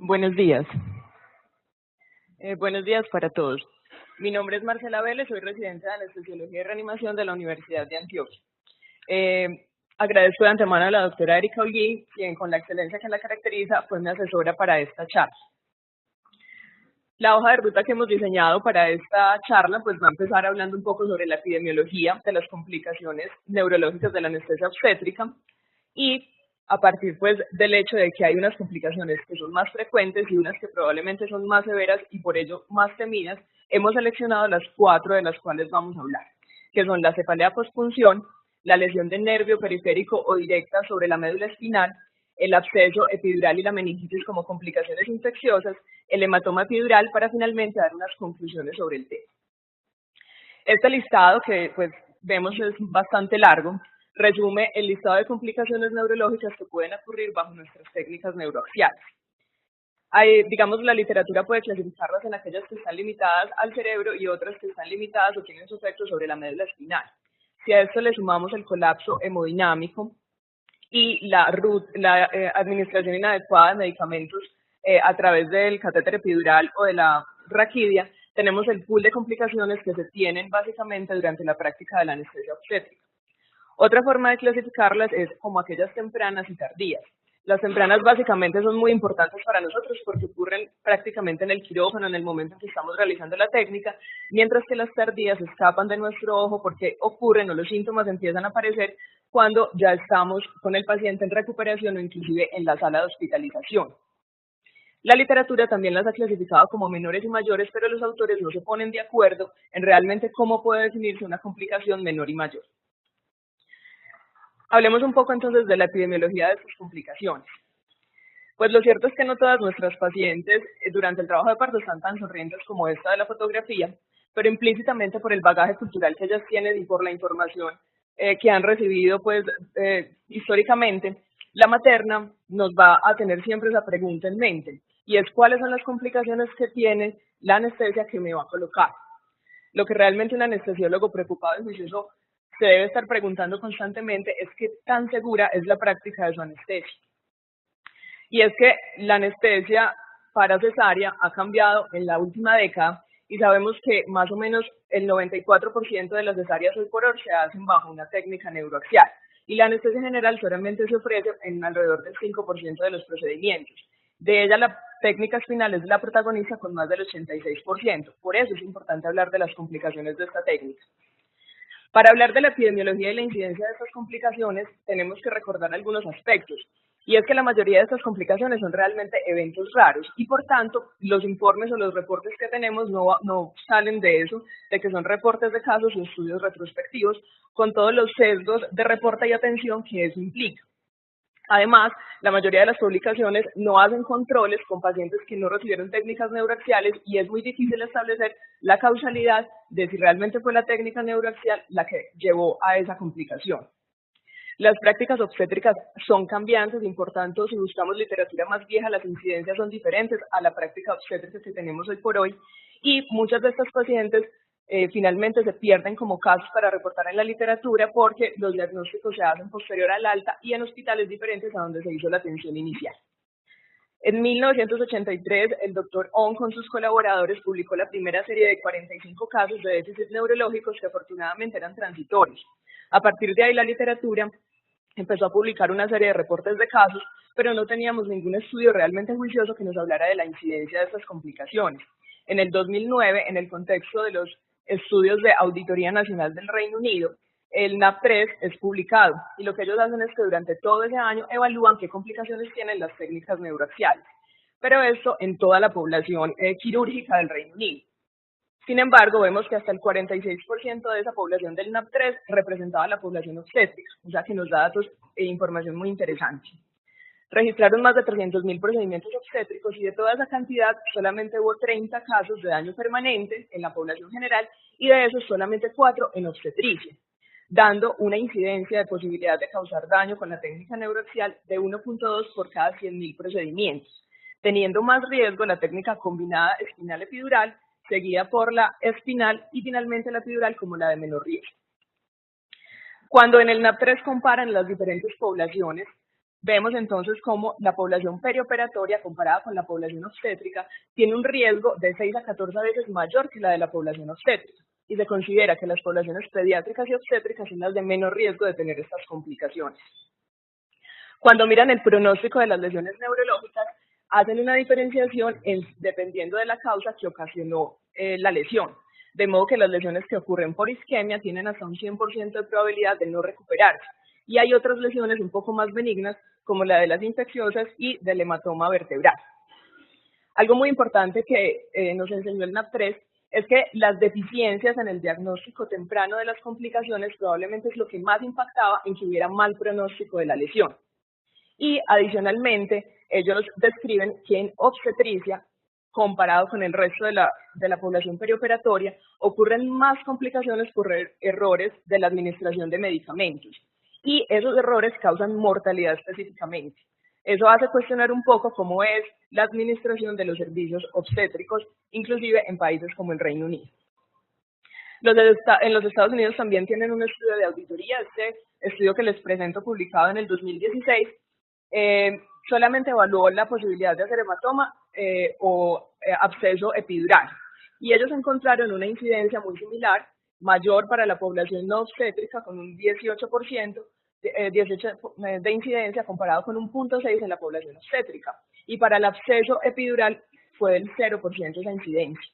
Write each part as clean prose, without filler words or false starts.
Buenos días. Buenos días para todos. Mi nombre es Marcela Vélez, soy residente de Anestesiología y Reanimación de la Universidad de Antioquia. Eh, Agradezco de antemano a la doctora Erika Holguín, quien con la excelencia que la caracteriza fue mi asesora para esta charla. La hoja de ruta que hemos diseñado para esta charla pues va a empezar hablando un poco sobre la epidemiología de las complicaciones neurológicas de la anestesia obstétrica y a partir pues del hecho de que hay unas complicaciones que son más frecuentes y unas que probablemente son más severas y por ello más temidas, hemos seleccionado las 4 de las cuales vamos a hablar, que son la cefalea postpunción, la lesión del nervio periférico o directa sobre la médula espinal, el absceso epidural y la meningitis como complicaciones infecciosas, el hematoma epidural, para finalmente dar unas conclusiones sobre el tema. Este listado, que pues vemos es bastante largo, resume el listado de complicaciones neurológicas que pueden ocurrir bajo nuestras técnicas neuroaxiales. Digamos, la literatura puede clasificarlas en aquellas que están limitadas al cerebro y otras que están limitadas o tienen su efecto sobre la médula espinal. Si a esto le sumamos el colapso hemodinámico y la administración inadecuada de medicamentos a través del catéter epidural o de la raquidia, tenemos el pool de complicaciones que se tienen básicamente durante la práctica de la anestesia obstétrica. Otra forma de clasificarlas es como aquellas tempranas y tardías. Las tempranas básicamente son muy importantes para nosotros porque ocurren prácticamente en el quirófano, en el momento en que estamos realizando la técnica, mientras que las tardías escapan de nuestro ojo porque ocurren o los síntomas empiezan a aparecer cuando ya estamos con el paciente en recuperación o inclusive en la sala de hospitalización. La literatura también las ha clasificado como menores y mayores, pero los autores no se ponen de acuerdo en realmente cómo puede definirse una complicación menor y mayor. Hablemos un poco entonces de la epidemiología de estas complicaciones. Pues lo cierto es que no todas nuestras pacientes durante el trabajo de parto están tan sonrientes como esta de la fotografía, pero implícitamente por el bagaje cultural que ellas tienen y por la información que han recibido pues históricamente, la materna nos va a tener siempre esa pregunta en mente, y es cuáles son las complicaciones que tiene la anestesia que me va a colocar. Lo que realmente un anestesiólogo preocupado y juicioso se debe estar preguntando constantemente es qué tan segura es la práctica de su anestesia. Y es que la anestesia para cesárea ha cambiado en la última década y sabemos que más o menos el 94% de las cesáreas hoy por hoy se hacen bajo una técnica neuroaxial y la anestesia general solamente se ofrece en alrededor del 5% de los procedimientos. De ella la técnica espinal es la protagonista con más del 86%. Por eso es importante hablar de las complicaciones de esta técnica. Para hablar de la epidemiología y la incidencia de estas complicaciones, tenemos que recordar algunos aspectos. Y es que la mayoría de estas complicaciones son realmente eventos raros y por tanto los informes o los reportes que tenemos no salen de eso, de que son reportes de casos o estudios retrospectivos con todos los sesgos de reporte y atención que eso implica. Además, la mayoría de las publicaciones no hacen controles con pacientes que no recibieron técnicas neuroaxiales y es muy difícil establecer la causalidad de si realmente fue la técnica neuroaxial la que llevó a esa complicación. Las prácticas obstétricas son cambiantes y por tanto, si buscamos literatura más vieja, las incidencias son diferentes a la práctica obstétrica que tenemos hoy por hoy y muchas de estas pacientes finalmente se pierden como casos para reportar en la literatura porque los diagnósticos se hacen posterior al alta y en hospitales diferentes a donde se hizo la atención inicial. En 1983, el doctor Ong con sus colaboradores publicó la primera serie de 45 casos de déficits neurológicos que afortunadamente eran transitorios. A partir de ahí la literatura empezó a publicar una serie de reportes de casos, pero no teníamos ningún estudio realmente juicioso que nos hablara de la incidencia de estas complicaciones. En el 2009, en el contexto de los estudios de Auditoría Nacional del Reino Unido, el NAP3 es publicado y lo que ellos hacen es que durante todo ese año evalúan qué complicaciones tienen las técnicas neuroaxiales, pero esto en toda la población quirúrgica del Reino Unido. Sin embargo, vemos que hasta el 46% de esa población del NAP3 representaba la población obstétrica, o sea que nos da datos e información muy interesante. Registraron más de 300.000 procedimientos obstétricos y de toda esa cantidad solamente hubo 30 casos de daño permanente en la población general y de esos solamente 4 en obstetricia, dando una incidencia de posibilidad de causar daño con la técnica neuroaxial de 1.2 por cada 100.000 procedimientos, teniendo más riesgo la técnica combinada espinal epidural, seguida por la espinal y finalmente la epidural como la de menor riesgo. Cuando en el NAP3 comparan las diferentes poblaciones, Vemos entonces cómo la población perioperatoria comparada con la población obstétrica tiene un riesgo de 6 a 14 veces mayor que la de la población obstétrica, y se considera que las poblaciones pediátricas y obstétricas son las de menor riesgo de tener estas complicaciones. Cuando miran el pronóstico de las lesiones neurológicas, hacen una diferenciación dependiendo de la causa que ocasionó la lesión, de modo que las lesiones que ocurren por isquemia tienen hasta un 100% de probabilidad de no recuperarse, y hay otras lesiones un poco más benignas, como la de las infecciosas y del hematoma vertebral. Algo muy importante que nos enseñó el NAP3 es que las deficiencias en el diagnóstico temprano de las complicaciones probablemente es lo que más impactaba en que hubiera mal pronóstico de la lesión. Y adicionalmente, ellos describen que en obstetricia, comparado con el resto de la población perioperatoria, ocurren más complicaciones por errores de la administración de medicamentos. Y esos errores causan mortalidad específicamente. Eso hace cuestionar un poco cómo es la administración de los servicios obstétricos, inclusive en países como el Reino Unido. En los Estados Unidos también tienen un estudio de auditoría. Este estudio que les presento, publicado en el 2016, solamente evaluó la posibilidad de hacer hematoma o absceso epidural. Y ellos encontraron una incidencia muy similar, mayor para la población no obstétrica, con un 18% de incidencia, comparado con un 0.6 en la población obstétrica. Y para el absceso epidural fue del 0% esa incidencia.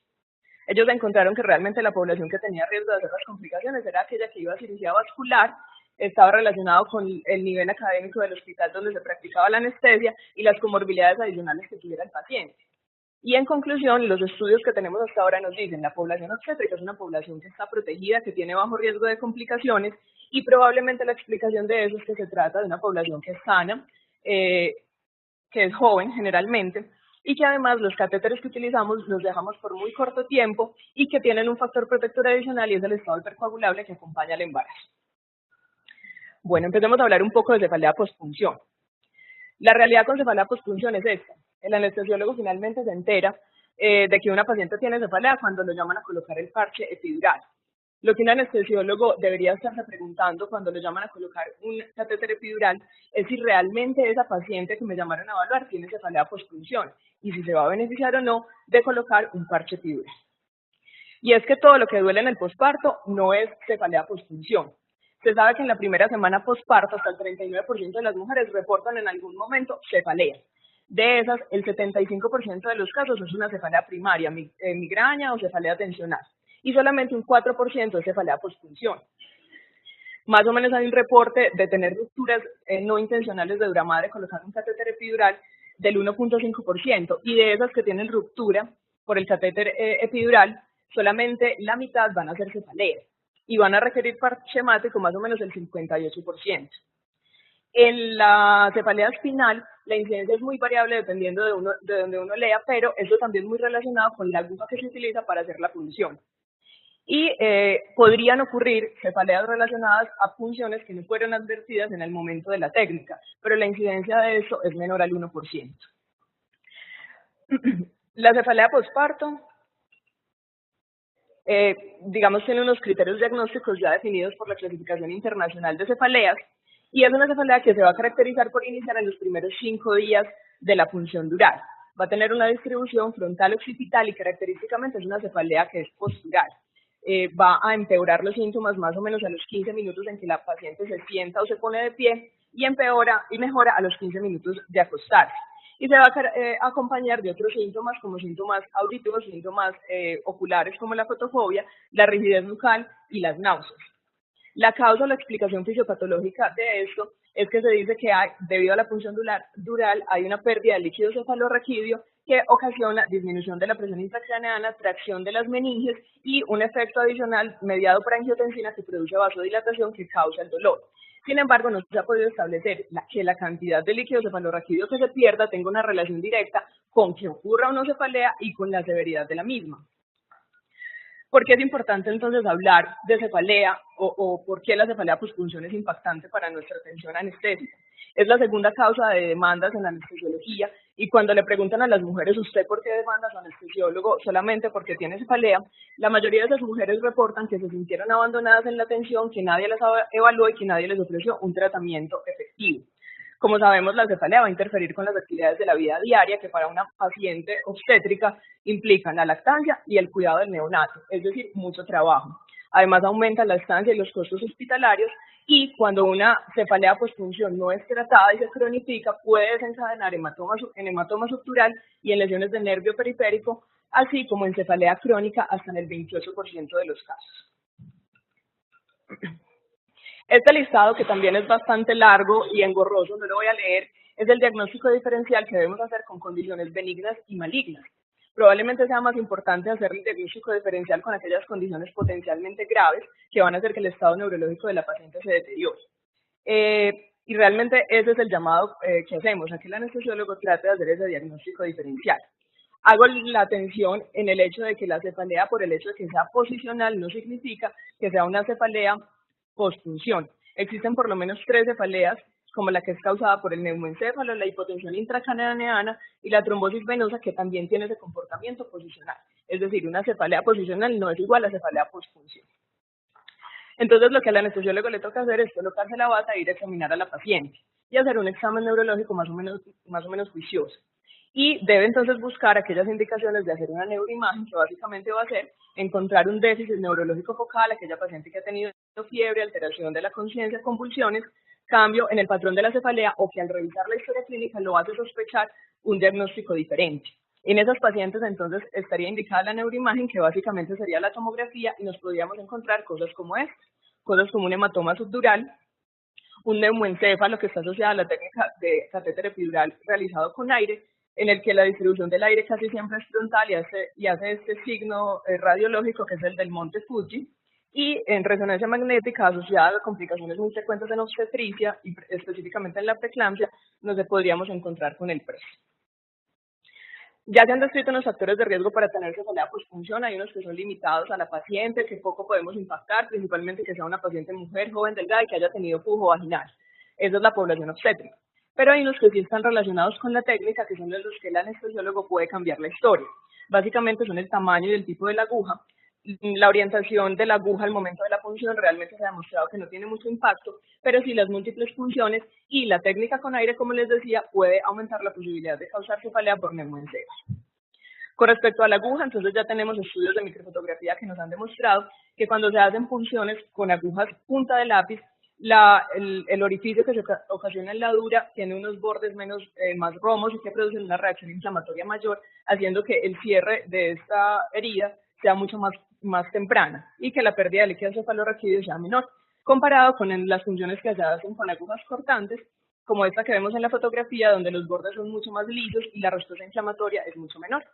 Ellos encontraron que realmente la población que tenía riesgo de hacer las complicaciones era aquella que iba a cirugía vascular, estaba relacionado con el nivel académico del hospital donde se practicaba la anestesia y las comorbilidades adicionales que tuviera el paciente. Y en conclusión, los estudios que tenemos hasta ahora nos dicen que la población obstétrica es una población que está protegida, que tiene bajo riesgo de complicaciones, y probablemente la explicación de eso es que se trata de una población que es sana, que es joven generalmente, y que además los catéteres que utilizamos los dejamos por muy corto tiempo y que tienen un factor protector adicional, y es el estado hipercoagulable que acompaña al embarazo. Bueno, empecemos a hablar un poco de cefalea postpunción. La realidad con cefalea postpunción es esta. El anestesiólogo finalmente se entera de que una paciente tiene cefalea cuando lo llaman a colocar el parche epidural. Lo que un anestesiólogo debería estarse preguntando cuando lo llaman a colocar un catéter epidural es si realmente esa paciente que me llamaron a evaluar tiene cefalea postpunción y si se va a beneficiar o no de colocar un parche epidural. Y es que todo lo que duele en el posparto no es cefalea postpunción. Se sabe que en la primera semana posparto hasta el 39% de las mujeres reportan en algún momento cefalea. De esas, el 75% de los casos es una cefalea primaria, migraña o cefalea tensional, y solamente un 4% es cefalea postpunción. Más o menos hay un reporte de tener rupturas no intencionales de dura madre colocar un catéter epidural del 1.5%, y de esas que tienen ruptura por el catéter epidural, solamente la mitad van a ser cefalea y van a requerir parche hemático más o menos el 58%. En la cefalea espinal, la incidencia es muy variable dependiendo de donde uno lea, pero eso también es muy relacionado con la aguja que se utiliza para hacer la punción. Y podrían ocurrir cefaleas relacionadas a punciones que no fueron advertidas en el momento de la técnica, pero la incidencia de eso es menor al 1%. La cefalea posparto, digamos, tiene unos criterios diagnósticos ya definidos por la Clasificación Internacional de Cefaleas, y es una cefalea que se va a caracterizar por iniciar en los primeros 5 días de la punción dural. Va a tener una distribución frontal occipital y característicamente es una cefalea que es postural. Va a empeorar los síntomas más o menos a los 15 minutos en que la paciente se sienta o se pone de pie, y empeora y mejora a los 15 minutos de acostarse. Y se va a acompañar de otros síntomas como síntomas auditivos, síntomas oculares como la fotofobia, la rigidez bucal y las náuseas. La causa o la explicación fisiopatológica de esto es que se dice que debido a la punción dural hay una pérdida de líquido cefalorraquídeo que ocasiona disminución de la presión intracraneana, tracción de las meninges y un efecto adicional mediado por angiotensina que produce vasodilatación que causa el dolor. Sin embargo, no se ha podido establecer que la cantidad de líquido cefalorraquídeo que se pierda tenga una relación directa con que ocurra o no cefalea y con la severidad de la misma. ¿Por qué es importante entonces hablar de cefalea o por qué la cefalea postpunción es impactante para nuestra atención anestésica? Es la segunda causa de demandas en la anestesiología, y cuando le preguntan a las mujeres, ¿usted por qué demanda a su anestesiólogo solamente porque tiene cefalea?, la mayoría de esas mujeres reportan que se sintieron abandonadas en la atención, que nadie las evaluó y que nadie les ofreció un tratamiento efectivo. Como sabemos, la cefalea va a interferir con las actividades de la vida diaria que para una paciente obstétrica implican la lactancia y el cuidado del neonato, es decir, mucho trabajo. Además, aumenta la estancia y los costos hospitalarios y cuando una cefalea posfunción no es tratada y se cronifica, puede desencadenar en hematoma subdural y en lesiones del nervio periférico, así como en cefalea crónica hasta en el 28% de los casos. Este listado, que también es bastante largo y engorroso, no lo voy a leer, es el diagnóstico diferencial que debemos hacer con condiciones benignas y malignas. Probablemente sea más importante hacer el diagnóstico diferencial con aquellas condiciones potencialmente graves que van a hacer que el estado neurológico de la paciente se deteriore. Y realmente ese es el llamado que hacemos, a que el anestesiólogo trate de hacer ese diagnóstico diferencial. Hago la atención en el hecho de que la cefalea, por el hecho de que sea posicional, no significa que sea una cefalea postfunción. Existen por lo menos 3 cefaleas, como la que es causada por el neumoencéfalo, la hipotensión intracraneana y la trombosis venosa, que también tiene ese comportamiento posicional. Es decir, una cefalea posicional no es igual a cefalea postfunción. Entonces, lo que al anestesiólogo le toca hacer es colocarse la bata e ir a examinar a la paciente y hacer un examen neurológico más o menos juicioso. Y debe entonces buscar aquellas indicaciones de hacer una neuroimagen, que básicamente va a ser encontrar un déficit neurológico focal, aquella paciente que ha tenido fiebre, alteración de la conciencia, convulsiones, cambio en el patrón de la cefalea o que al revisar la historia clínica lo hace sospechar un diagnóstico diferente. En esas pacientes entonces estaría indicada la neuroimagen, que básicamente sería la tomografía, y nos podríamos encontrar cosas como esta, cosas como un hematoma subdural, un neumoencéfalo que está asociado a la técnica de catéter epidural realizado con aire, en el que la distribución del aire casi siempre es frontal y hace este signo radiológico que es el del monte Fuji, y en resonancia magnética asociada a complicaciones muy frecuentes en obstetricia y específicamente en la preeclampsia, nos podríamos encontrar con el PRES. Ya se han descrito unos factores de riesgo para tener cefalea posfunción. Hay unos que son limitados a la paciente, que poco podemos impactar, principalmente que sea una paciente mujer, joven, delgada y que haya tenido flujo vaginal. Esa es la población obstétrica. Pero hay unos que sí están relacionados con la técnica, que son los que el anestesiólogo puede cambiar la historia. Básicamente son el tamaño y el tipo de la aguja. La orientación de la aguja al momento de la punción realmente se ha demostrado que no tiene mucho impacto, pero sí las múltiples funciones y la técnica con aire, como les decía, puede aumentar la posibilidad de causar cefalea por neumoencéfalo. Con respecto a la aguja, entonces ya tenemos estudios de microfotografía que nos han demostrado que cuando se hacen punciones con agujas punta de lápiz, el orificio que se ocasiona en la dura tiene unos bordes más romos y que producen una reacción inflamatoria mayor, haciendo que el cierre de esta herida sea mucho más temprana y que la pérdida de líquido cefalorraquídeo sea menor, comparado con las funciones que se hacen con agujas cortantes, como esta que vemos en la fotografía, donde los bordes son mucho más lisos y la respuesta inflamatoria es mucho menor.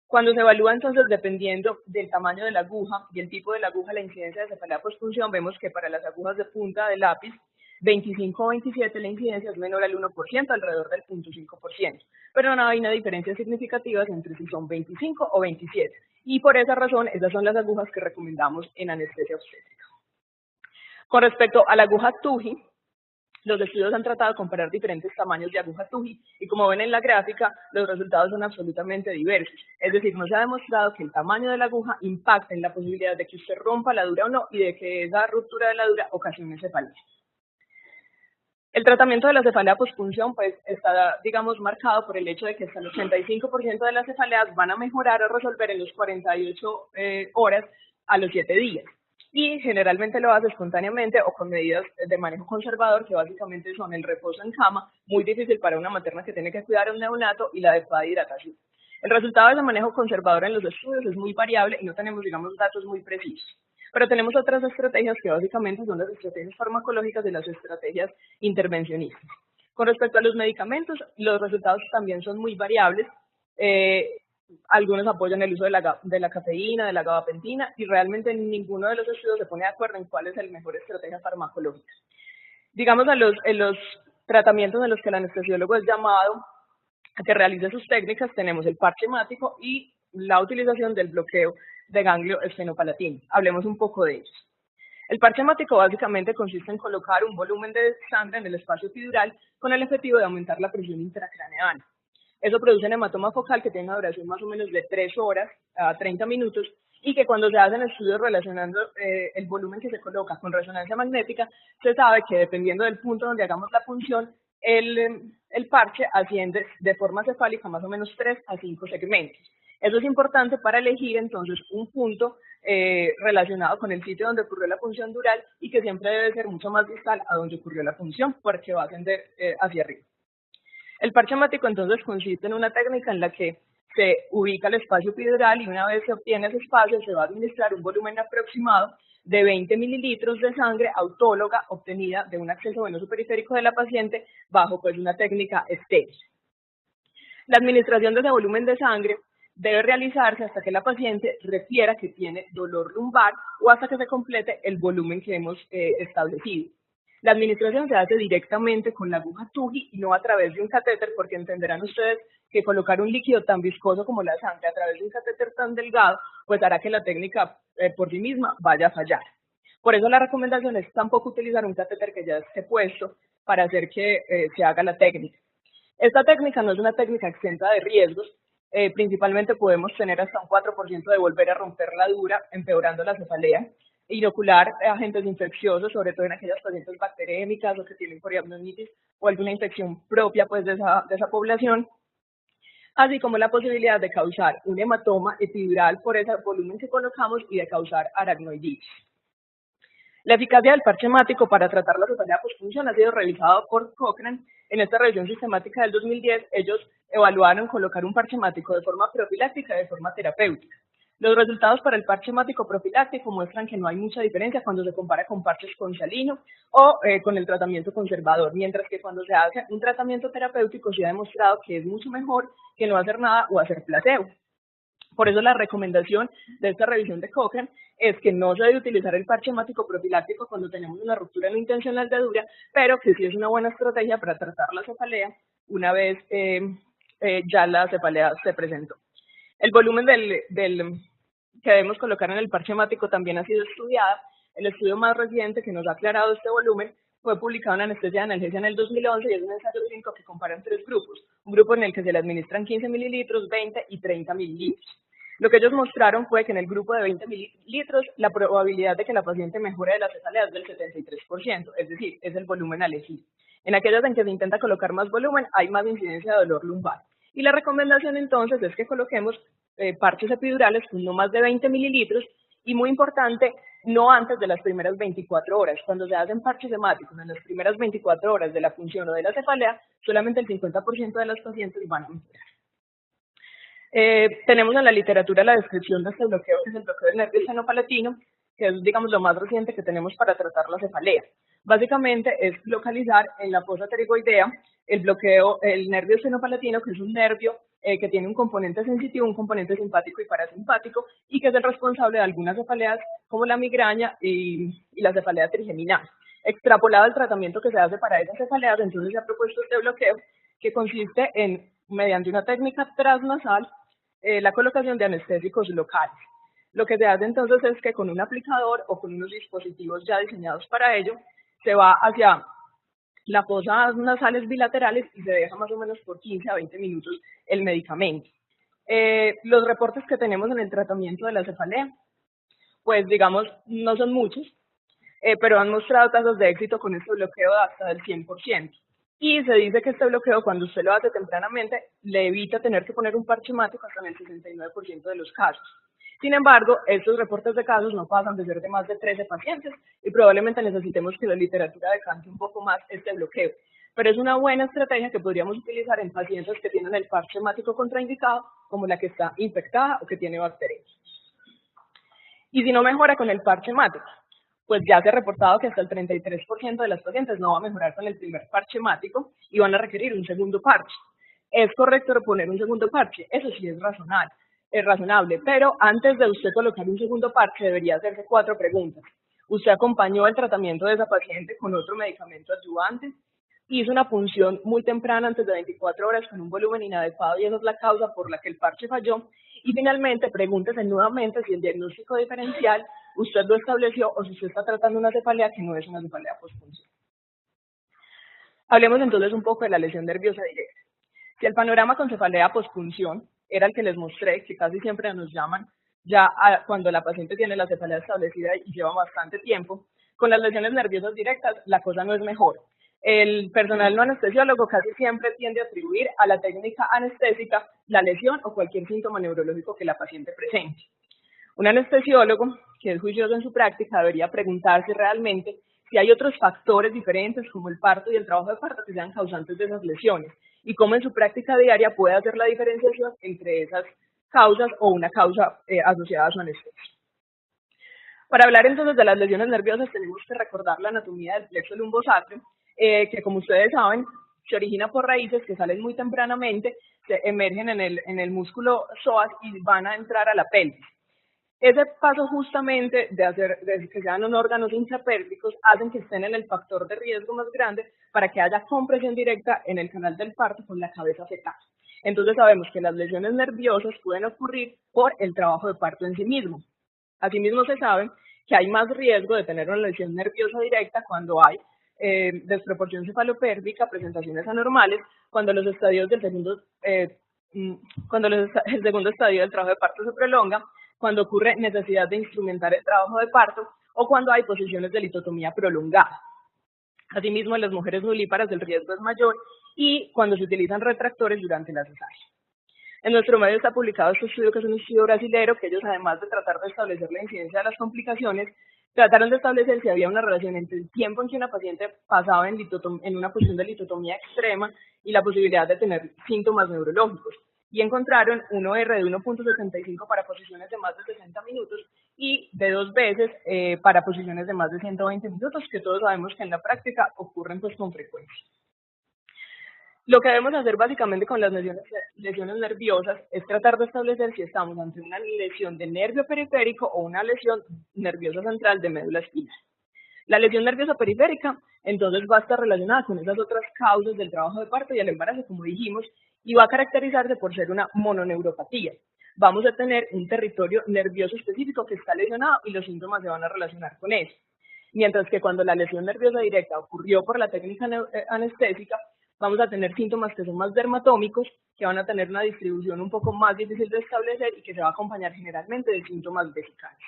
Cuando se evalúa entonces, dependiendo del tamaño de la aguja y el tipo de la aguja, la incidencia de cefalea postfunción, vemos que para las agujas de punta de lápiz, 25 o 27, la incidencia es menor al 1%, alrededor del 0.5%. Pero no hay una diferencia significativa entre si son 25 o 27. Y por esa razón, esas son las agujas que recomendamos en anestesia obstétrica. Con respecto a la aguja TUGI, los estudios han tratado de comparar diferentes tamaños de aguja TUGI y como ven en la gráfica, los resultados son absolutamente diversos. Es decir, no se ha demostrado que el tamaño de la aguja impacte en la posibilidad de que usted rompa la dura o no y de que esa ruptura de la dura ocasione cefalea. El tratamiento de la cefalea postpunción pues está, digamos, marcado por el hecho de que hasta el 85% de las cefaleas van a mejorar o resolver en los 48 horas a los 7 días. Y generalmente lo hace espontáneamente o con medidas de manejo conservador, que básicamente son el reposo en cama, muy difícil para una materna que tiene que cuidar a un neonato, y la adecuada hidratación. El resultado de ese manejo conservador en los estudios es muy variable y no tenemos, digamos, datos muy precisos. Pero tenemos otras estrategias que básicamente son las estrategias farmacológicas y las estrategias intervencionistas. Con respecto a los medicamentos, los resultados también son muy variables. Algunos apoyan el uso de la cafeína, de la gabapentina, y realmente ninguno de los estudios se pone de acuerdo en cuál es la mejor estrategia farmacológica. Digamos, en los tratamientos en los que el anestesiólogo es llamado a que realice sus técnicas, tenemos el parche hemático y la utilización del bloqueo de ganglio esfenopalatino. Hablemos un poco de ellos. El parche hemático básicamente consiste en colocar un volumen de sangre en el espacio epidural con el objetivo de aumentar la presión intracraneana. Eso produce un hematoma focal que tiene una duración más o menos de 3 horas a 30 minutos y que cuando se hacen estudios relacionando el volumen que se coloca con resonancia magnética, se sabe que dependiendo del punto donde hagamos la punción, el parche asciende de forma cefálica más o menos 3 a 5 segmentos. Eso es importante para elegir entonces un punto relacionado con el sitio donde ocurrió la punción dural y que siempre debe ser mucho más distal a donde ocurrió la punción porque va a ascender hacia arriba. El parche hemático entonces consiste en una técnica en la que se ubica el espacio epidural y una vez se obtiene ese espacio se va a administrar un volumen aproximado de 20 mililitros de sangre autóloga obtenida de un acceso venoso periférico de la paciente bajo pues una técnica estéril. La administración de ese volumen de sangre debe realizarse hasta que la paciente refiera que tiene dolor lumbar o hasta que se complete el volumen que hemos establecido. La administración se hace directamente con la aguja TUGI y no a través de un catéter, porque entenderán ustedes que colocar un líquido tan viscoso como la sangre a través de un catéter tan delgado, pues hará que la técnica por sí misma vaya a fallar. Por eso la recomendación es tampoco utilizar un catéter que ya esté puesto para hacer que se haga la técnica. Esta técnica no es una técnica exenta de riesgos, principalmente podemos tener hasta un 4% de volver a romper la dura, empeorando la cefalea, inocular agentes infecciosos, sobre todo en aquellas pacientes bacterémicas o que tienen coriamnionitis o alguna infección propia pues, de esa población, así como la posibilidad de causar un hematoma epidural por ese volumen que colocamos y de causar aracnoiditis. La eficacia del parche hemático para tratar la cefalea postpunción ha sido revisada por Cochrane. En esta revisión sistemática del 2010, ellos evaluaron colocar un parche hemático de forma profiláctica y de forma terapéutica. Los resultados para el parche hemático profiláctico muestran que no hay mucha diferencia cuando se compara con parches con salino o con el tratamiento conservador, mientras que cuando se hace un tratamiento terapéutico se ha demostrado que es mucho mejor que no hacer nada o hacer placebo. Por eso la recomendación de esta revisión de Cochrane es que no se debe utilizar el parche hemático profiláctico cuando tenemos una ruptura no intencional de dura, pero que sí es una buena estrategia para tratar la cefalea una vez ya la cefalea se presentó. El volumen que debemos colocar en el parche hemático también ha sido estudiado. El estudio más reciente que nos ha aclarado este volumen fue publicado en Anestesia y Analgesia en el 2011 y es un ensayo clínico que compara en 3 grupos. Un grupo en el que se le administran 15 mililitros, 20 y 30 mililitros. Lo que ellos mostraron fue que en el grupo de 20 mililitros la probabilidad de que la paciente mejore de la cefalea es del 73%, es decir, es el volumen a elegir. En aquellas en que se intenta colocar más volumen hay más incidencia de dolor lumbar. Y la recomendación entonces es que coloquemos parches epidurales con no más de 20 mililitros y muy importante, no antes de las primeras 24 horas. Cuando se hacen parches hemáticos en las primeras 24 horas de la punción o de la cefalea, solamente el 50% de los pacientes van a mejorar. Tenemos en la literatura la descripción de este bloqueo, que es el bloqueo del nervio senopalatino, que es, digamos, lo más reciente que tenemos para tratar la cefalea. Básicamente es localizar en la fosa pterigoidea el nervio senopalatino, que es un nervio que tiene un componente sensitivo, un componente simpático y parasimpático, y que es el responsable de algunas cefaleas como la migraña y la cefalea trigeminal. Extrapolado al tratamiento que se hace para esas cefaleas, entonces se ha propuesto este bloqueo, que consiste en, mediante una técnica transnasal, la colocación de anestésicos locales. Lo que se hace entonces es que con un aplicador o con unos dispositivos ya diseñados para ello, se va hacia las fosas nasales bilaterales y se deja más o menos por 15 a 20 minutos el medicamento. Los reportes que tenemos en el tratamiento de la cefalea, pues digamos, no son muchos, pero han mostrado tasas de éxito con este bloqueo de hasta del 100%. Y se dice que este bloqueo, cuando usted lo hace tempranamente, le evita tener que poner un parche hemático hasta en el 69% de los casos. Sin embargo, estos reportes de casos no pasan de ser de más de 13 pacientes y probablemente necesitemos que la literatura decante un poco más este bloqueo. Pero es una buena estrategia que podríamos utilizar en pacientes que tienen el parche hemático contraindicado, como la que está infectada o que tiene bacterias. Y si no mejora con el parche hemático, pues ya se ha reportado que hasta el 33% de las pacientes no va a mejorar con el primer parche hemático y van a requerir un segundo parche. ¿Es correcto poner un segundo parche? Eso sí es razonable, pero antes de usted colocar un segundo parche debería hacerse 4 preguntas. ¿Usted acompañó el tratamiento de esa paciente con otro medicamento adyuvante? ¿Hizo una punción muy temprana antes de 24 horas con un volumen inadecuado y esa es la causa por la que el parche falló? Y finalmente, pregúntese nuevamente si el diagnóstico diferencial usted lo estableció o si usted está tratando una cefalea que no es una cefalea postpunción. Hablemos entonces un poco de la lesión nerviosa directa. Si el panorama con cefalea postpunción era el que les mostré, que casi siempre nos llaman ya cuando la paciente tiene la cefalea establecida y lleva bastante tiempo, con las lesiones nerviosas directas la cosa no es mejor. El personal no anestesiólogo casi siempre tiende a atribuir a la técnica anestésica la lesión o cualquier síntoma neurológico que la paciente presente. Un anestesiólogo, que es juicioso en su práctica, debería preguntarse realmente si hay otros factores diferentes como el parto y el trabajo de parto que sean causantes de esas lesiones y cómo en su práctica diaria puede hacer la diferenciación entre esas causas o una causa asociada a su anestesia. Para hablar entonces de las lesiones nerviosas tenemos que recordar la anatomía del plexo lumbosacro, que como ustedes saben se origina por raíces que salen muy tempranamente, se emergen en el músculo psoas y van a entrar a la pelvis. Ese paso justamente de que sean órganos intrapélvicos hacen que estén en el factor de riesgo más grande para que haya compresión directa en el canal del parto con la cabeza fetal. Entonces sabemos que las lesiones nerviosas pueden ocurrir por el trabajo de parto en sí mismo. Asimismo se sabe que hay más riesgo de tener una lesión nerviosa directa cuando hay desproporción cefalopélvica, presentaciones anormales, cuando los estadios del el segundo estadio del trabajo de parto se prolonga, cuando ocurre necesidad de instrumentar el trabajo de parto o cuando hay posiciones de litotomía prolongada. Asimismo, en las mujeres nulíparas el riesgo es mayor y cuando se utilizan retractores durante la cesárea. En nuestro medio está publicado este estudio, que es un estudio brasilero, que ellos, además de tratar de establecer la incidencia de las complicaciones, trataron de establecer si había una relación entre el tiempo en que una paciente pasaba en una posición de litotomía extrema y la posibilidad de tener síntomas neurológicos. Y encontraron un OR de 1.75 para posiciones de más de 60 minutos y de 2 veces para posiciones de más de 120 minutos, que todos sabemos que en la práctica ocurren pues con frecuencia. Lo que debemos hacer básicamente con las lesiones nerviosas es tratar de establecer si estamos ante una lesión de nervio periférico o una lesión nerviosa central de médula espinal. La lesión nerviosa periférica entonces va a estar relacionada con esas otras causas del trabajo de parto y el embarazo, como dijimos, y va a caracterizarse por ser una mononeuropatía. Vamos a tener un territorio nervioso específico que está lesionado y los síntomas se van a relacionar con eso. Mientras que cuando la lesión nerviosa directa ocurrió por la técnica anestésica, vamos a tener síntomas que son más dermatómicos, que van a tener una distribución un poco más difícil de establecer y que se va a acompañar generalmente de síntomas vesicales.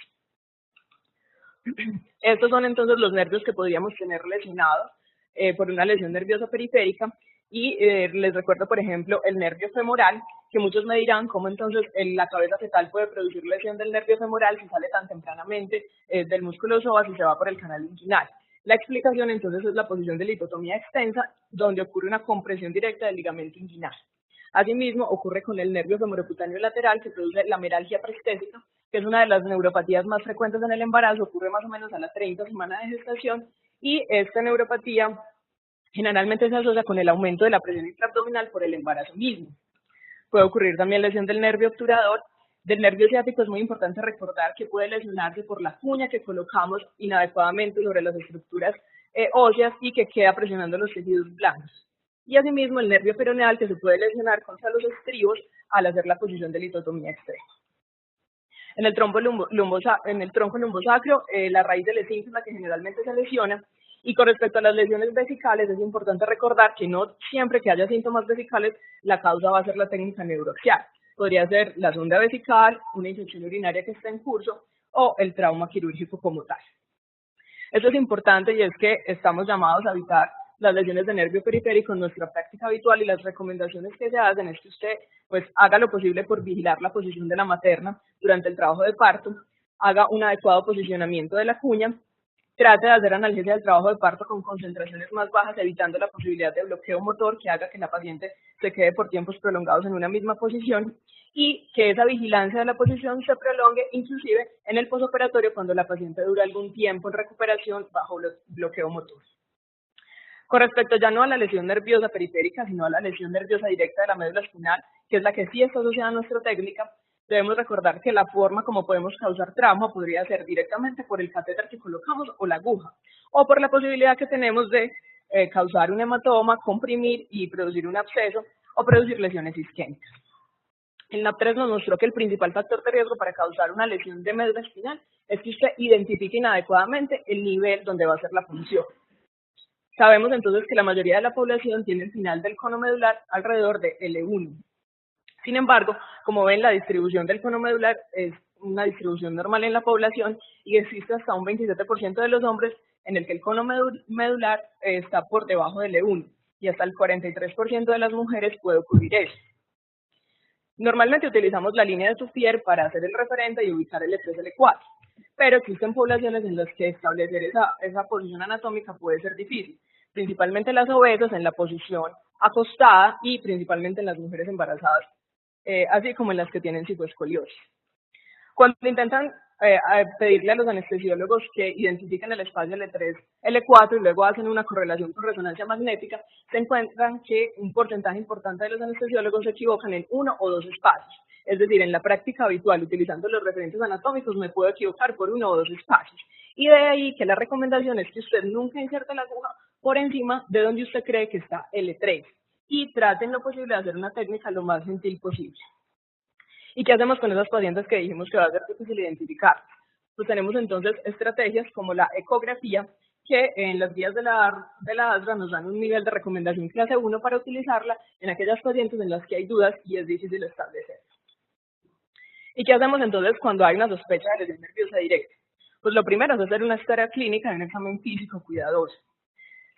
Estos son entonces los nervios que podríamos tener lesionados por una lesión nerviosa periférica y les recuerdo, por ejemplo, el nervio femoral, que muchos me dirán cómo entonces la cabeza fetal puede producir lesión del nervio femoral si sale tan tempranamente del músculo psoas y se va por el canal inguinal. La explicación entonces es la posición de litotomía extensa, donde ocurre una compresión directa del ligamento inguinal. Asimismo, ocurre con el nervio femorecutáneo lateral, que produce la meralgia prestésica, que es una de las neuropatías más frecuentes en el embarazo, ocurre más o menos a la 30 semana de gestación, y esta neuropatía generalmente se asocia con el aumento de la presión intraabdominal por el embarazo mismo. Puede ocurrir también lesión del nervio obturador. Del nervio ciático es muy importante recordar que puede lesionarse por la cuña que colocamos inadecuadamente sobre las estructuras óseas y que queda presionando los tejidos blandos. Y asimismo el nervio peroneal, que se puede lesionar contra los estribos al hacer la posición de litotomía extrema. En el tronco lumbosacro, la raíz del esfínter es la que generalmente se lesiona. Y con respecto a las lesiones vesicales, es importante recordar que no siempre que haya síntomas vesicales, la causa va a ser la técnica neuroaxial. Podría ser la sonda vesical, una infección urinaria que está en curso o el trauma quirúrgico como tal. Esto es importante y es que estamos llamados a evitar las lesiones de nervio periférico en nuestra práctica habitual, y las recomendaciones que se hacen es que usted pues haga lo posible por vigilar la posición de la materna durante el trabajo de parto, haga un adecuado posicionamiento de la cuña, trate de hacer analgesia del trabajo de parto con concentraciones más bajas, evitando la posibilidad de bloqueo motor que haga que la paciente se quede por tiempos prolongados en una misma posición, y que esa vigilancia de la posición se prolongue inclusive en el posoperatorio cuando la paciente dura algún tiempo en recuperación bajo bloqueo motor. Con respecto ya no a la lesión nerviosa periférica, sino a la lesión nerviosa directa de la médula espinal, que es la que sí está asociada a nuestra técnica, debemos recordar que la forma como podemos causar trauma podría ser directamente por el catéter que colocamos o la aguja, o por la posibilidad que tenemos de causar un hematoma, comprimir y producir un absceso o producir lesiones isquémicas. El NAP3 nos mostró que el principal factor de riesgo para causar una lesión de médula espinal es que usted identifique inadecuadamente el nivel donde va a ser la punción. Sabemos entonces que la mayoría de la población tiene el final del cono medular alrededor de L1. Sin embargo, como ven, la distribución del cono medular es una distribución normal en la población y existe hasta un 27% de los hombres en el que el cono medular está por debajo del E1 y hasta el 43% de las mujeres puede ocurrir eso. Normalmente utilizamos la línea de Souffrier para hacer el referente y ubicar el E3 y el E4, pero existen poblaciones en las que establecer esa posición anatómica puede ser difícil, principalmente las obesas en la posición acostada y principalmente en las mujeres embarazadas, así como en las que tienen psicoescoliosis. Cuando intentan pedirle a los anestesiólogos que identifiquen el espacio L3, L4 y luego hacen una correlación con resonancia magnética, se encuentran que un porcentaje importante de los anestesiólogos se equivocan en uno o dos espacios. Es decir, en la práctica habitual, utilizando los referentes anatómicos, me puedo equivocar por uno o dos espacios. Y de ahí que la recomendación es que usted nunca inserte la aguja por encima de donde usted cree que está L3 y traten lo posible de hacer una técnica lo más gentil posible. ¿Y qué hacemos con esas pacientes que dijimos que va a ser difícil identificar? Pues tenemos entonces estrategias como la ecografía, que en las guías de la ASRA nos dan un nivel de recomendación clase 1 para utilizarla en aquellas pacientes en las que hay dudas y es difícil establecer. ¿Y qué hacemos entonces cuando hay una sospecha de lesión nerviosa directa? Pues lo primero es hacer una historia clínica y un examen físico cuidadoso.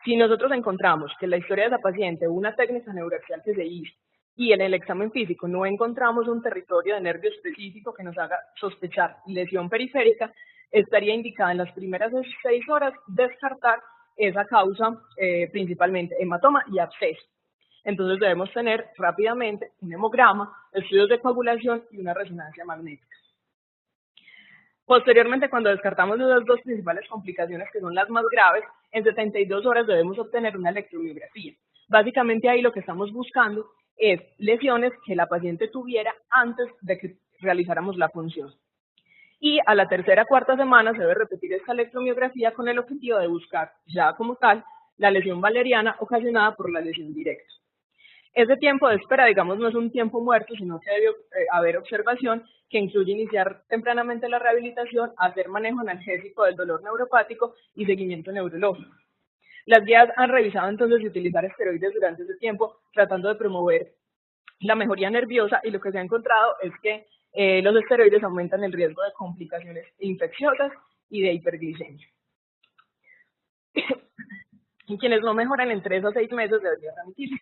Si nosotros encontramos que en la historia de esa paciente hubo una técnica neuroaxial que se hizo y en el examen físico no encontramos un territorio de nervio específico que nos haga sospechar lesión periférica, estaría indicada en las primeras 6 horas descartar esa causa, principalmente hematoma y absceso. Entonces debemos tener rápidamente un hemograma, estudios de coagulación y una resonancia magnética. Posteriormente, cuando descartamos las dos principales complicaciones, que son las más graves, en 72 horas debemos obtener una electromiografía. Básicamente ahí lo que estamos buscando es lesiones que la paciente tuviera antes de que realizáramos la punción. Y a la tercera cuarta semana se debe repetir esta electromiografía con el objetivo de buscar ya como tal la lesión valeriana ocasionada por la lesión directa. Ese tiempo de espera, digamos, no es un tiempo muerto, sino que debe haber observación que incluye iniciar tempranamente la rehabilitación, hacer manejo analgésico del dolor neuropático y seguimiento neurológico. Las guías han revisado entonces si utilizar esteroides durante ese tiempo, tratando de promover la mejoría nerviosa, y lo que se ha encontrado es que los esteroides aumentan el riesgo de complicaciones infecciosas y de hiperglicemia. Y quienes no mejoran en 3 a 6 meses deberían remitirse.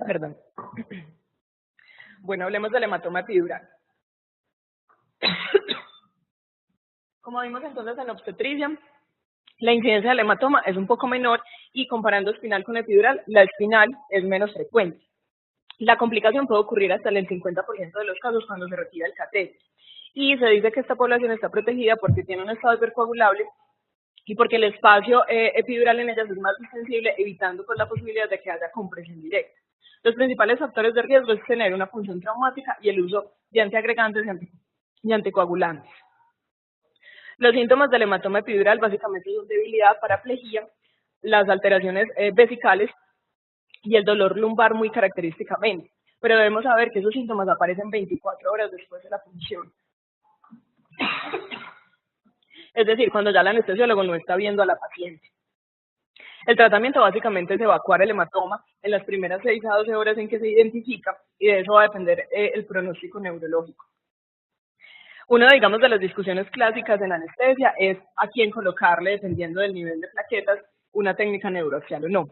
Perdón. Bueno, hablemos del hematoma epidural. Como vimos entonces en obstetricia, la incidencia del hematoma es un poco menor y comparando espinal con epidural, la espinal es menos frecuente. La complicación puede ocurrir hasta en el 50% de los casos cuando se retira el catéter. Y se dice que esta población está protegida porque tiene un estado hipercoagulable y porque el espacio epidural en ellas es más sensible, evitando pues la posibilidad de que haya compresión directa. Los principales factores de riesgo es tener una función traumática y el uso de antiagregantes y anticoagulantes. Los síntomas del hematoma epidural básicamente son debilidad, paraplegia, las alteraciones vesicales y el dolor lumbar muy característicamente. Pero debemos saber que esos síntomas aparecen 24 horas después de la punción. Es decir, cuando ya el anestesiólogo no está viendo a la paciente. El tratamiento básicamente es evacuar el hematoma en las primeras 6 a 12 horas en que se identifica, y de eso va a depender el pronóstico neurológico. Una, digamos, de las discusiones clásicas en anestesia es a quién colocarle, dependiendo del nivel de plaquetas, una técnica neuroaxial o no.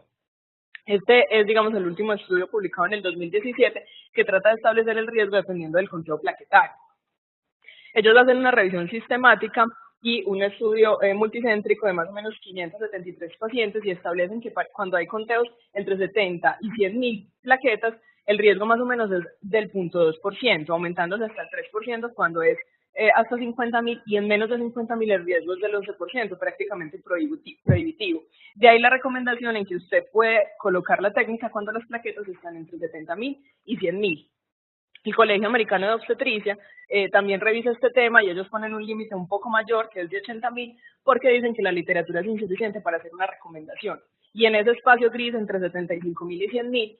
Este es, digamos, el último estudio publicado en el 2017 que trata de establecer el riesgo dependiendo del conteo plaquetario. Ellos hacen una revisión sistemática y un estudio multicéntrico de más o menos 573 pacientes y establecen que cuando hay conteos entre 70 y 100.000 plaquetas, el riesgo más o menos es del 0.2%, aumentándose hasta el 3% cuando es hasta 50.000, y en menos de 50.000 el riesgo es del 11%, prácticamente prohibitivo. De ahí la recomendación en que usted puede colocar la técnica cuando las plaquetas están entre 70.000 y 100.000. El Colegio Americano de Obstetricia también revisa este tema y ellos ponen un límite un poco mayor, que es de 80.000, porque dicen que la literatura es insuficiente para hacer una recomendación. Y en ese espacio gris entre 75.000 y 100.000,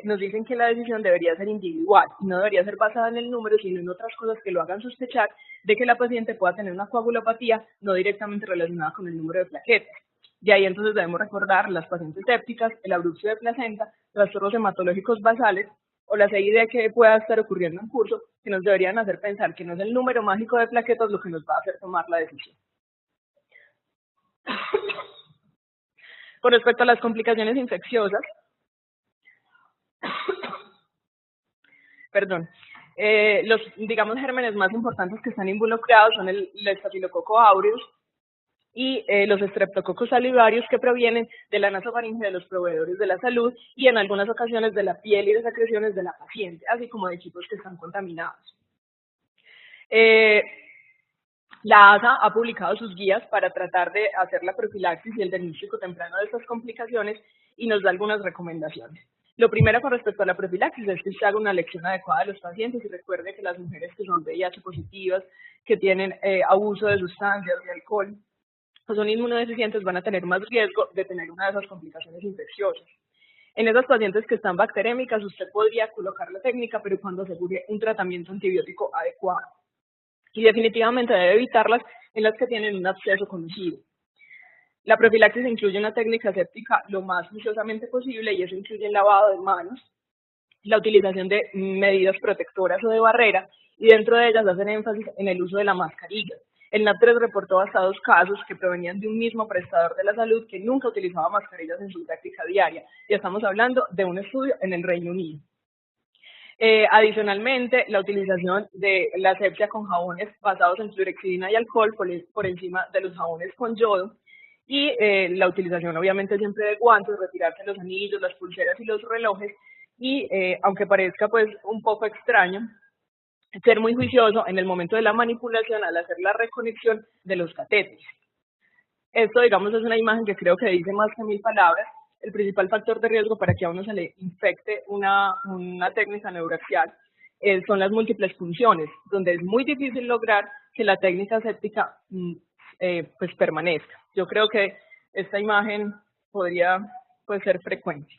nos dicen que la decisión debería ser individual y no debería ser basada en el número, sino en otras cosas que lo hagan sospechar de que la paciente pueda tener una coagulopatía no directamente relacionada con el número de plaquetas. De ahí entonces debemos recordar las pacientes sépticas, el abrupcio de placenta, trastornos hematológicos basales o la CID que pueda estar ocurriendo en curso, que nos deberían hacer pensar que no es el número mágico de plaquetas lo que nos va a hacer tomar la decisión. Con respecto a las complicaciones infecciosas, perdón, los, digamos, gérmenes más importantes que están involucrados son el Staphylococcus aureus y los estreptococos salivarios que provienen de la nasofaringe de los proveedores de la salud y en algunas ocasiones de la piel y de secreciones de la paciente, así como de equipos que están contaminados. La ASA ha publicado sus guías para tratar de hacer la profilaxis y el diagnóstico temprano de estas complicaciones y nos da algunas recomendaciones. Lo primero con respecto a la profilaxis es que se haga una elección adecuada de los pacientes y recuerde que las mujeres que son VIH positivas, que tienen abuso de sustancias, de alcohol, o son inmunodeficientes, van a tener más riesgo de tener una de esas complicaciones infecciosas. En esas pacientes que están bacterémicas, usted podría colocar la técnica, pero cuando asegure un tratamiento antibiótico adecuado. Y definitivamente debe evitarlas en las que tienen un absceso conocido. La profilaxis incluye una técnica aséptica lo más juiciosamente posible y eso incluye el lavado de manos, la utilización de medidas protectoras o de barrera y dentro de ellas hacen énfasis en el uso de la mascarilla. El NAP3 reportó hasta 2 casos que provenían de un mismo prestador de la salud que nunca utilizaba mascarillas en su práctica diaria. Y estamos hablando de un estudio en el Reino Unido. Adicionalmente, la utilización de la asepsia con jabones basados en fluorexidina y alcohol por encima de los jabones con yodo y la utilización obviamente siempre de guantes, retirarse los anillos, las pulseras y los relojes y aunque parezca pues un poco extraño, ser muy juicioso en el momento de la manipulación al hacer la reconexión de los catéteres. Esto, digamos, es una imagen que creo que dice más que 1000 palabras. El principal factor de riesgo para que a uno se le infecte una técnica neuroaxial son las múltiples punciones, donde es muy difícil lograr que la técnica aséptica pues permanezca. Yo creo que esta imagen podría pues, ser frecuente.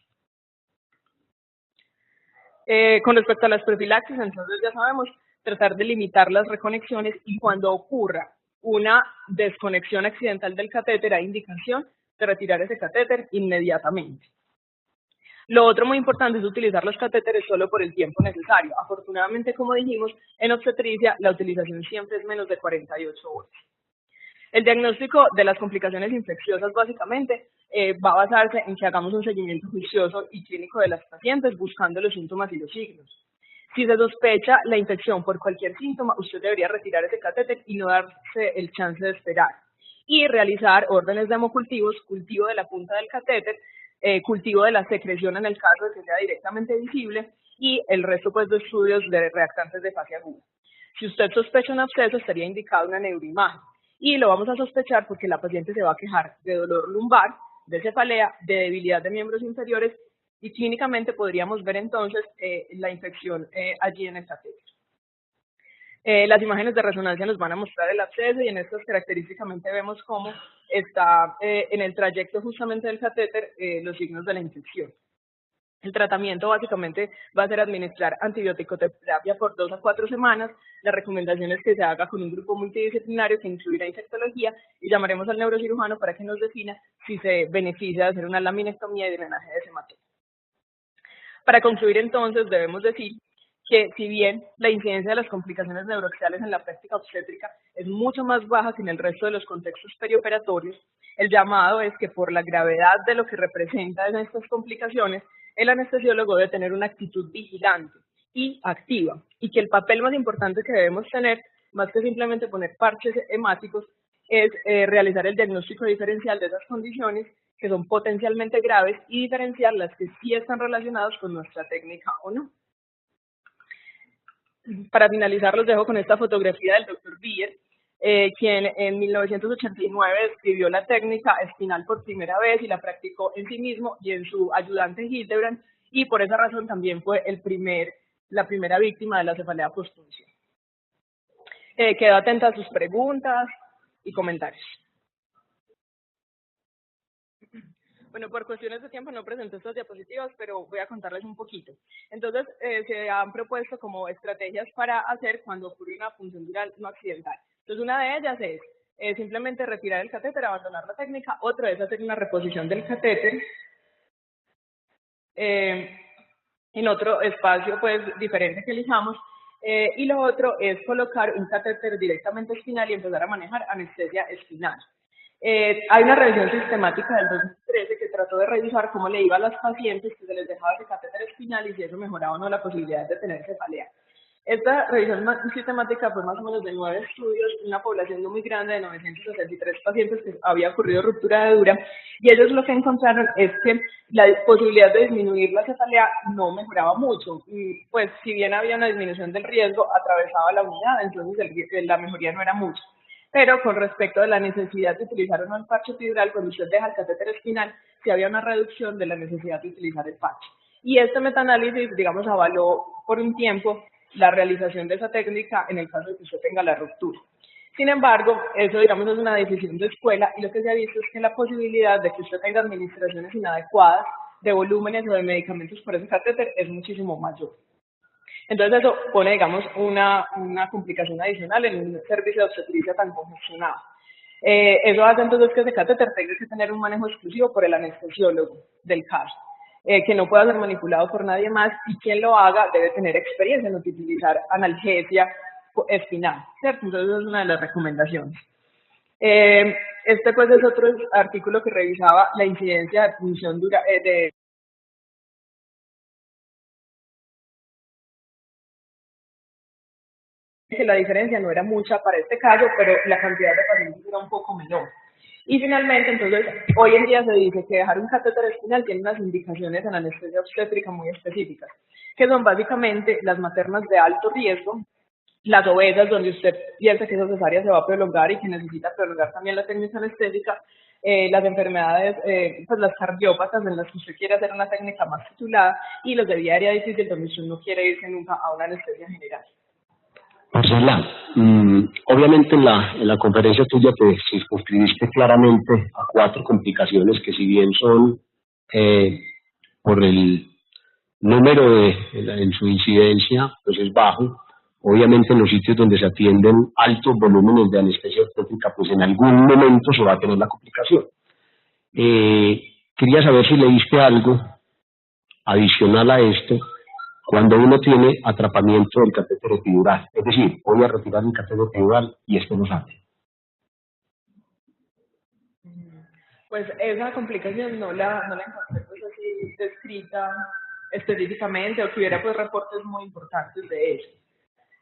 Con respecto a las profilaxis, entonces ya sabemos tratar de limitar las reconexiones y cuando ocurra una desconexión accidental del catéter hay indicación de retirar ese catéter inmediatamente. Lo otro muy importante es utilizar los catéteres solo por el tiempo necesario. Afortunadamente, como dijimos, en obstetricia la utilización siempre es menos de 48 horas. El diagnóstico de las complicaciones infecciosas básicamente va a basarse en que hagamos un seguimiento juicioso y clínico de las pacientes buscando los síntomas y los signos. Si se sospecha la infección por cualquier síntoma, usted debería retirar ese catéter y no darse el chance de esperar. Y realizar órdenes de hemocultivos, cultivo de la punta del catéter, cultivo de la secreción en el caso de que sea directamente visible y el resto pues de estudios de reactantes de fase aguda. Si usted sospecha un absceso, estaría indicado una neuroimagen. Y lo vamos a sospechar porque la paciente se va a quejar de dolor lumbar, de cefalea, de debilidad de miembros inferiores y clínicamente podríamos ver entonces la infección allí en el catéter. Las imágenes de resonancia nos van a mostrar el absceso y en estas característicamente vemos cómo está en el trayecto justamente del catéter los signos de la infección. El tratamiento básicamente va a ser administrar antibiótico terapia por 2 a 4 semanas. La recomendación es que se haga con un grupo multidisciplinario que incluirá infectología y llamaremos al neurocirujano para que nos defina si se beneficia de hacer una laminectomía y drenaje de ese hematoma. Para concluir entonces debemos decir que si bien la incidencia de las complicaciones neuroaxiales en la práctica obstétrica es mucho más baja que en el resto de los contextos perioperatorios, el llamado es que por la gravedad de lo que representan estas complicaciones, el anestesiólogo debe tener una actitud vigilante y activa, y que el papel más importante que debemos tener, más que simplemente poner parches hemáticos, es realizar el diagnóstico diferencial de esas condiciones que son potencialmente graves y diferenciar las que sí están relacionadas con nuestra técnica o no. Para finalizar, los dejo con esta fotografía del Dr. Bier, quien en 1989 describió la técnica espinal por primera vez y la practicó en sí mismo y en su ayudante Hildebrand, y por esa razón también fue la primera víctima de la cefalea postpunción. Quedo atenta a sus preguntas y comentarios. Bueno, por cuestiones de tiempo no presenté estas diapositivas, pero voy a contarles un poquito. Entonces, se han propuesto como estrategias para hacer cuando ocurre una punción dural no accidental. Entonces, una de ellas es simplemente retirar el catéter, abandonar la técnica. Otra es hacer una reposición del catéter. en otro espacio pues diferente que elijamos, y lo otro es colocar un catéter directamente espinal y empezar a manejar anestesia espinal. Hay una revisión sistemática del 2013 que trató de revisar cómo le iba a las pacientes que se les dejaba ese catéter espinal y si eso mejoraba o no la posibilidad de tener cefalea. Esta revisión sistemática fue más o menos de 9 estudios, una población no muy grande de 963 pacientes que había ocurrido ruptura de dura, y ellos lo que encontraron es que la posibilidad de disminuir la cefalea no mejoraba mucho, y pues si bien había una disminución del riesgo, atravesaba la unidad, entonces la mejoría no era mucho. Pero con respecto a la necesidad de utilizar o no el parche epidural, cuando usted deja el catéter espinal, sí había una reducción de la necesidad de utilizar el parche. Y este metaanálisis, digamos, avaló por un tiempo la realización de esa técnica en el caso de que usted tenga la ruptura. Sin embargo, eso, digamos, es una decisión de escuela y lo que se ha visto es que la posibilidad de que usted tenga administraciones inadecuadas de volúmenes o de medicamentos por ese catéter es muchísimo mayor. Entonces eso pone, digamos, una complicación adicional en un servicio de obstetricia tan congestionado. Eso hace entonces que ese catéter tenga que tener un manejo exclusivo por el anestesiólogo del caso, que no pueda ser manipulado por nadie más, y quien lo haga debe tener experiencia en utilizar analgesia espinal, ¿cierto? Entonces es una de las recomendaciones. Este pues es otro artículo que revisaba la incidencia de punción dura, que la diferencia no era mucha para este caso, pero la cantidad de pacientes era un poco menor. Y finalmente, entonces, hoy en día se dice que dejar un catéter espinal tiene unas indicaciones en anestesia obstétrica muy específicas, que son básicamente las maternas de alto riesgo, las obesas donde usted piensa que esa cesárea se va a prolongar y que necesita prolongar también la técnica anestésica, las enfermedades, pues las cardiópatas en las que usted quiere hacer una técnica más titulada, y los de vía aérea difícil donde usted no quiere irse nunca a una anestesia general. Marcela, obviamente en la conferencia tuya te circunscribiste claramente a 4 complicaciones que, si bien son por el número en su incidencia, pues es bajo. Obviamente en los sitios donde se atienden altos volúmenes de anestesia obstétrica, pues en algún momento se va a tener la complicación. Quería saber si leíste algo adicional a esto cuando uno tiene atrapamiento del catéter epidural. Es decir, voy a retirar el catéter epidural y esto no sale. Pues esa complicación no la encontré pues así descrita específicamente, o que hubiera pues reportes muy importantes de eso.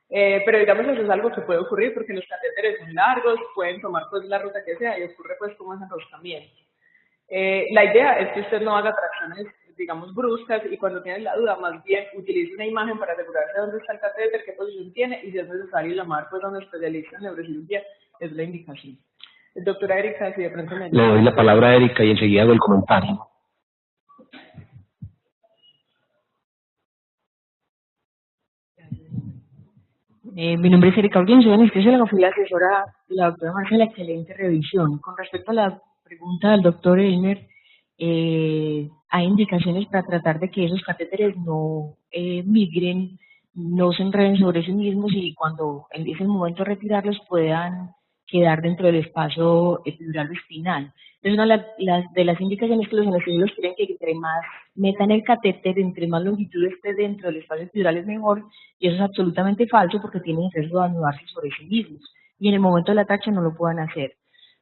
Pero digamos eso es algo que puede ocurrir porque los catéteres son largos, pueden tomar pues la ruta que sea y ocurre pues como ese enroscamiento. La idea es que usted no haga tracciones, digamos, bruscas, y cuando tiene la duda, más bien utilice una imagen para asegurarse de dónde está el catéter, qué posición tiene, y si es necesario llamar pues a un especialista en neurocirugía, es la indicación. Doctora Erika, si de pronto me... Le doy la palabra a Erika y enseguida hago el comentario. Mi nombre es Erika Urguín, soy anestesióloga, fui la asesora de la doctora Marcela, excelente revisión. Con respecto a la pregunta del doctor Elmer, hay indicaciones para tratar de que esos catéteres no migren, no se enreden sobre sí mismos, y cuando en ese momento de retirarlos puedan quedar dentro del espacio epidural o espinal. Es una de las indicaciones que los anestesiólogos quieren, que entre más metan el catéter, entre más longitud esté dentro del espacio epidural es mejor, y eso es absolutamente falso porque tienen riesgo de anudarse sobre sí mismos, y en el momento de la tracción no lo puedan hacer.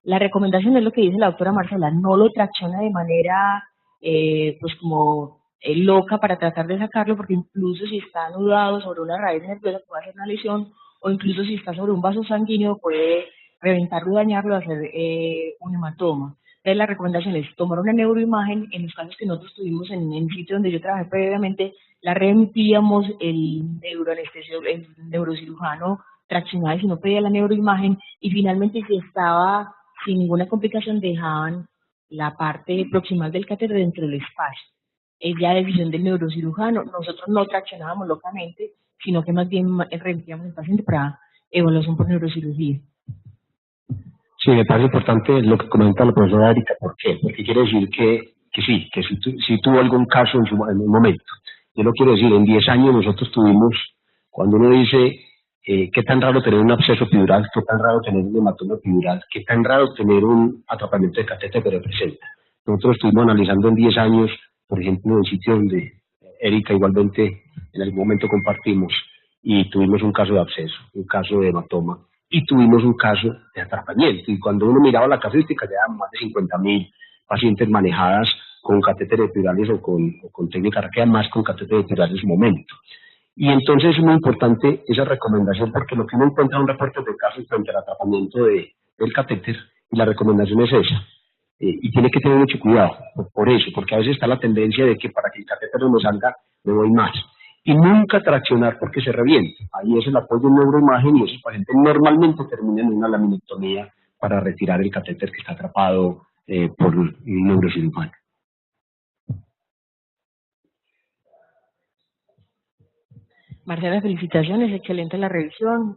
La recomendación es lo que dice la doctora Marcela: no lo tracciona de manera pues como loca para tratar de sacarlo, porque incluso si está anudado sobre una raíz nerviosa puede hacer una lesión, o incluso si está sobre un vaso sanguíneo puede reventarlo y dañarlo, hacer un hematoma. Entonces la recomendación es tomar una neuroimagen. En los casos que nosotros tuvimos en el sitio donde yo trabajé previamente, la remitíamos el neurocirujano traccional, si no pedía la neuroimagen, y finalmente si estaba sin ninguna complicación dejaban la parte proximal del catéter dentro del espacio. Es ya decisión del neurocirujano. Nosotros no traccionábamos locamente, sino que más bien remitíamos al paciente para evaluación por neurocirugía. Sí, me parece importante lo que comenta la profesora Erika. ¿Por qué? Porque quiere decir que sí, que si tuvo algún caso en un momento. Yo lo quiero decir, en 10 años nosotros tuvimos, cuando uno dice qué tan raro tener un absceso epidural, qué tan raro tener un hematoma epidural, qué tan raro tener un atrapamiento de catéter pero presente. Nosotros estuvimos analizando en 10 años, por ejemplo, en sitios donde Erika igualmente en algún momento compartimos, y tuvimos un caso de absceso, un caso de hematoma, y tuvimos un caso de atrapamiento. Y cuando uno miraba la casuística, ya eran más de 50.000 pacientes manejadas con catéteres epidurales o con técnica raquea, más con catéteres epidurales en su momento. Y entonces es muy importante esa recomendación, porque lo que uno encuentra en un reporte de casos frente al atrapamiento del catéter, y la recomendación es esa. Y tiene que tener mucho cuidado por eso, porque a veces está la tendencia de que para que el catéter no me salga, me voy más. Y nunca traccionar porque se reviente. Ahí es el apoyo en neuroimagen, y esos pacientes normalmente terminan en una laminectomía para retirar el catéter que está atrapado por un neurocirujano. Marcela, felicitaciones, excelente la revisión.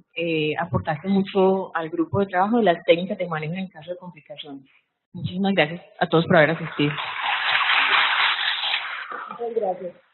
Aportaste mucho al grupo de trabajo de las técnicas de manejo en caso de complicaciones. Muchísimas gracias a todos por haber asistido. Muchas gracias.